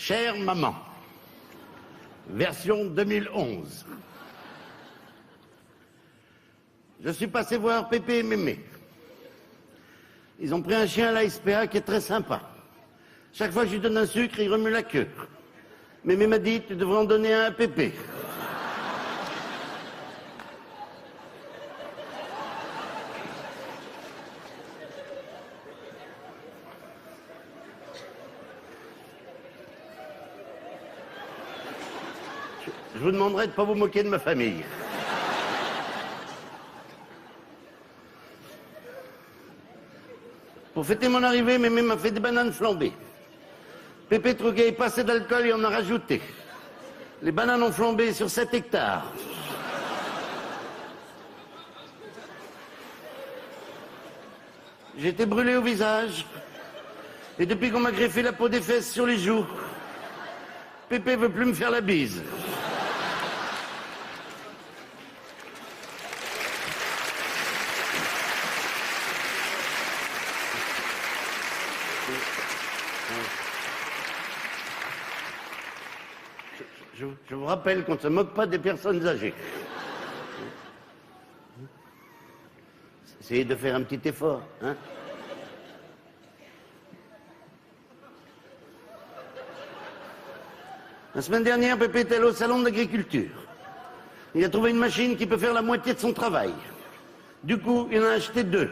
Chère maman, version 2011. Je suis passé voir Pépé et Mémé. Ils ont pris un chien à la SPA qui est très sympa. Chaque fois que je lui donne un sucre, il remue la queue. Mémé m'a dit, tu devrais en donner un à Pépé. Je vous demanderai de ne pas vous moquer de ma famille. Pour fêter mon arrivée, Mémé m'a fait des bananes flambées. Pépé trouvait qu'il n'y avait pas assez d'alcool et en a rajouté. Les bananes ont flambé sur 7 hectares. J'ai été brûlé au visage. Et depuis qu'on m'a greffé la peau des fesses sur les joues, Pépé veut plus me faire la bise. Je vous rappelle qu'on ne se moque pas des personnes âgées. Essayez de faire un petit effort, hein. La semaine dernière, Pépé était allé au salon de l'agriculture. Il a trouvé une machine qui peut faire la moitié de son travail. Du coup, il en a acheté 2.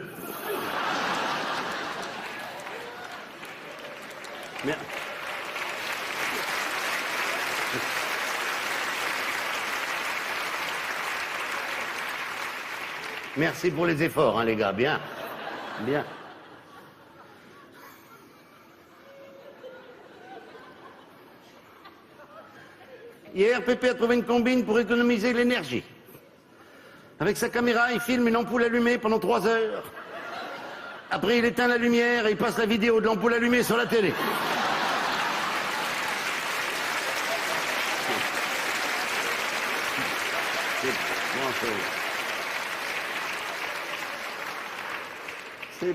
Mais... Merci pour les efforts, hein, les gars. Bien. Bien. Hier, Pépé a trouvé une combine pour économiser l'énergie. Avec sa caméra, il filme une ampoule allumée pendant 3 heures. Après, il éteint la lumière et il passe la vidéo de l'ampoule allumée sur la télé.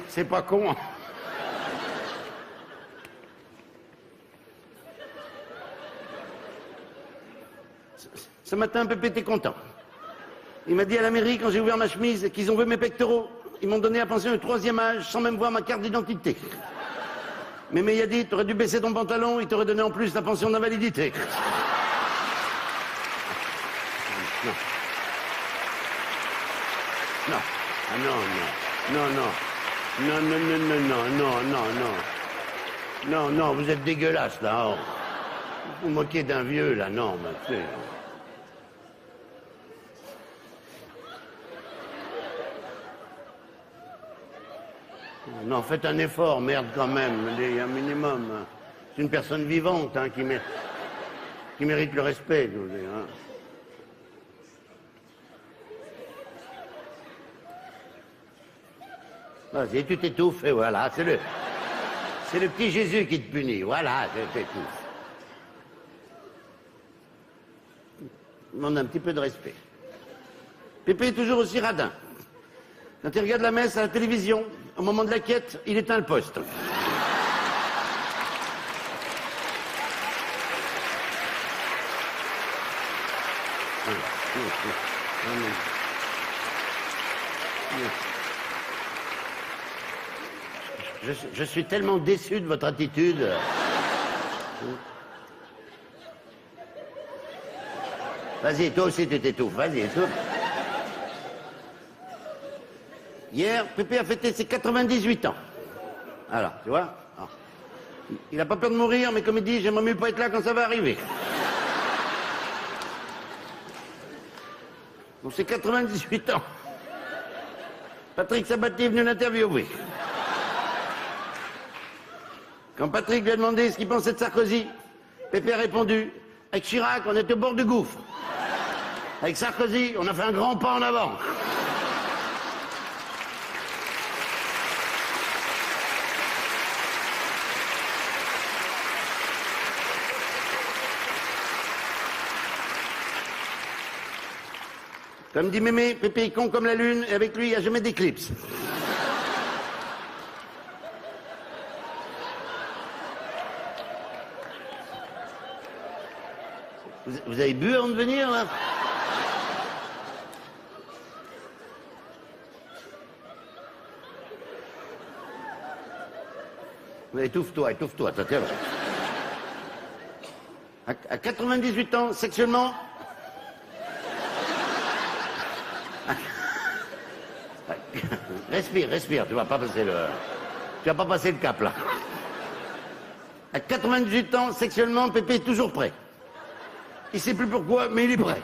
C'est pas con. Ce matin, Pépé était content. Il m'a dit à la mairie, quand j'ai ouvert ma chemise, qu'ils ont vu mes pectoraux. Ils m'ont donné la pension du 3e âge, sans même voir ma carte d'identité. Mais il a dit, t'aurais dû baisser ton pantalon, il t'aurait donné en plus la pension d'invalidité. Non. Non. Ah non, non. Non, non. Non, non, non, non, non, non, non, non. Non, non, vous êtes dégueulasse, là. Oh. Vous vous moquez d'un vieux, là, non, mais... Non, faites un effort, merde, quand même, un minimum. C'est une personne vivante, hein, qui mérite le respect, je veux dire, hein. Vas-y, tu t'étouffes, et voilà, c'est le petit Jésus qui te punit, voilà, tu t'étouffes. Demande un petit peu de respect. Pépé est toujours aussi radin. Quand il regarde la messe à la télévision, au moment de la quête, il éteint le poste. Je suis tellement déçu de votre attitude. Vas-y, toi aussi tu t'étouffes, vas-y, étouffe. Hier, Pépé a fêté ses 98 ans. Alors, tu vois, il n'a pas peur de mourir, mais comme il dit, j'aimerais mieux pas être là quand ça va arriver. Pour ses 98 ans, Patrick Sabatier est venu l'interviewer. Quand Patrick lui a demandé ce qu'il pensait de Sarkozy, Pépé a répondu, avec Chirac, on était au bord du gouffre. Avec Sarkozy, on a fait un grand pas en avant. Comme dit Mémé, Pépé est con comme la lune, et avec lui, il n'y a jamais d'éclipse. Vous avez bu avant de venir, là? Étouffe-toi, étouffe-toi, ça tient. À 98 ans, sexuellement... Respire, respire, tu vas pas passer le cap, là. À 98 ans, sexuellement, Pépé est toujours prêt. Il sait plus pourquoi, mais il est prêt.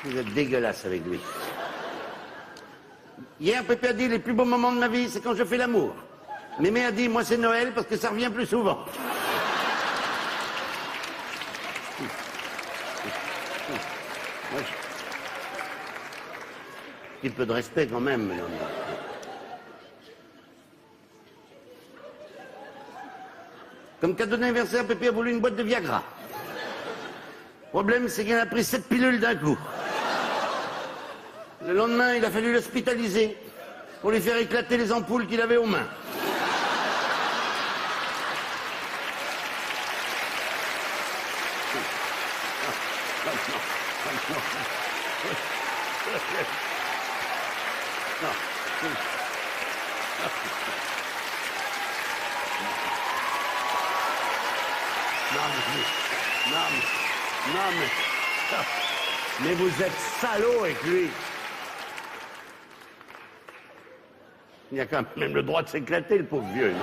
Vous êtes dégueulasse avec lui. Hier, Pépé a dit, les plus beaux moments de ma vie, c'est quand je fais l'amour. Mémé a dit, moi c'est Noël parce que ça revient plus souvent. Un petit peu de respect quand même. Comme cadeau d'anniversaire, Pépé a voulu une boîte de Viagra. Le problème, c'est qu'il en a pris 7 pilules d'un coup. Le lendemain, il a fallu l'hospitaliser pour lui faire éclater les ampoules qu'il avait aux mains. Mais vous êtes salaud avec lui. Il a quand même le droit de s'éclater, le pauvre vieux.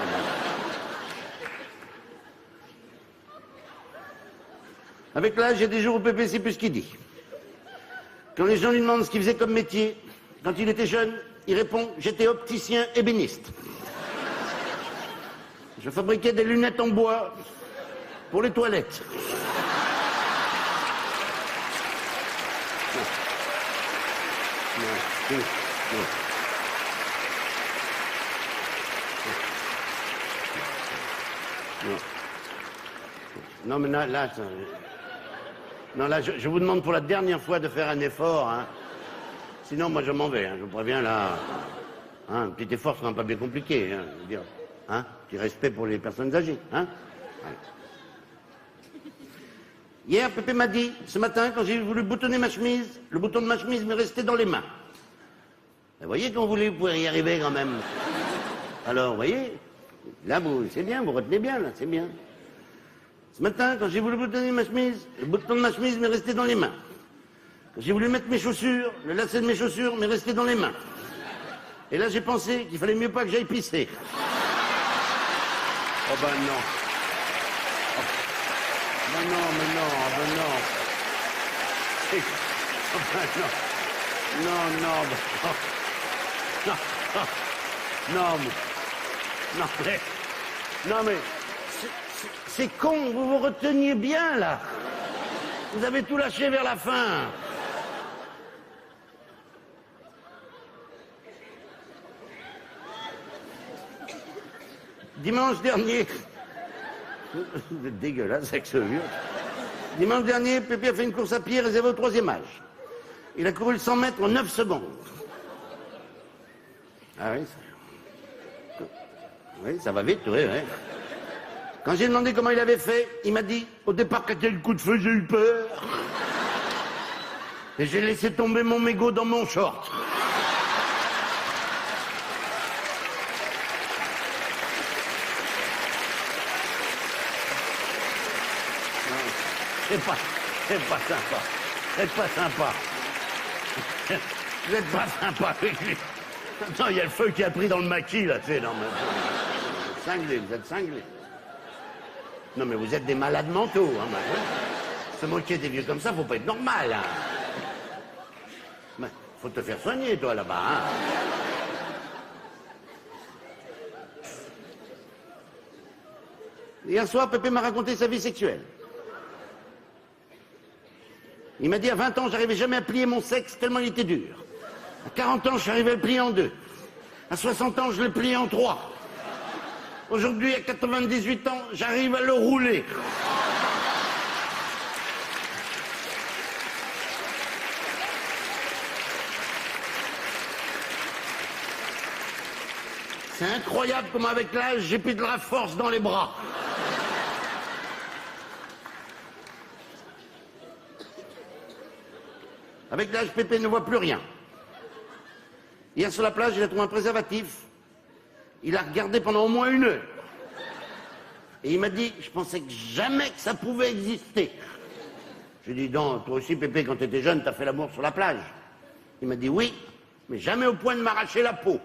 Avec l'âge, il y a des jours où Pépé sait plus ce qu'il dit. Quand les gens lui demandent ce qu'il faisait comme métier, quand il était jeune, il répond « J'étais opticien ébéniste. Je fabriquais des lunettes en bois pour les toilettes. » Non, mais là, je vous demande pour la dernière fois de faire un effort. Hein. Sinon, moi, je m'en vais. Hein, je vous préviens, là. Hein, un petit effort sera pas bien compliqué. Hein, je veux dire. Hein, petit respect pour les personnes âgées. Hein. Hier, Pépé m'a dit, ce matin, quand j'ai voulu boutonner ma chemise, le bouton de ma chemise m'est resté dans les mains. Vous voyez, quand vous pouvez y arriver quand même. Alors, vous voyez, là, c'est bien, vous retenez bien, là, c'est bien. Ce matin, quand j'ai voulu boutonner ma chemise, le bouton de ma chemise m'est resté dans les mains. Quand j'ai voulu mettre mes chaussures, le lacet de mes chaussures m'est resté dans les mains. Et là, j'ai pensé qu'il fallait mieux pas que j'aille pisser. Oh ben non. Oh. Ben non, mais non, oh ben non. Oh ben non. Non, non, ben non. Non, non, mais... Non, mais... C'est con, vous vous reteniez bien, là. Vous avez tout lâché vers la fin. Dimanche dernier... Vous êtes dégueulasse avec ce vieux. Dimanche dernier, Pépé a fait une course à pied réservée au 3e âge. Il a couru le 100 mètres en 9 secondes. Ah oui, ça va vite, oui, oui. Quand j'ai demandé comment il avait fait, il m'a dit, au départ, quand il y a eu le coup de feu, j'ai eu peur. Et j'ai laissé tomber mon mégot dans mon short. C'est pas sympa. C'est pas sympa. Vous êtes pas sympa avec lui. Attends, il y a le feu qui a pris dans le maquis, là, tu sais, non, mais... Cinglés, vous êtes cinglés. Non, mais vous êtes des malades mentaux, hein, maintenant. Se moquer des vieux comme ça, faut pas être normal, hein. Mais faut te faire soigner, toi, là-bas, hein. Hier soir, Pépé m'a raconté sa vie sexuelle. Il m'a dit, à 20 ans, j'arrivais jamais à plier mon sexe tellement il était dur. À 40 ans, je suis arrivé à le plier en 2. À 60 ans, je le plie en 3. Aujourd'hui, à 98 ans, j'arrive à le rouler. C'est incroyable comment avec l'âge, j'ai plus de la force dans les bras. Avec l'âge, Pépé ne voit plus rien. Hier sur la plage, il a trouvé un préservatif. Il a regardé pendant au moins 1 heure. Et il m'a dit, je pensais que jamais que ça pouvait exister. Je lui ai dit, non, toi aussi, Pépé, quand tu étais jeune, t'as fait l'amour sur la plage. Il m'a dit, oui, mais jamais au point de m'arracher la peau.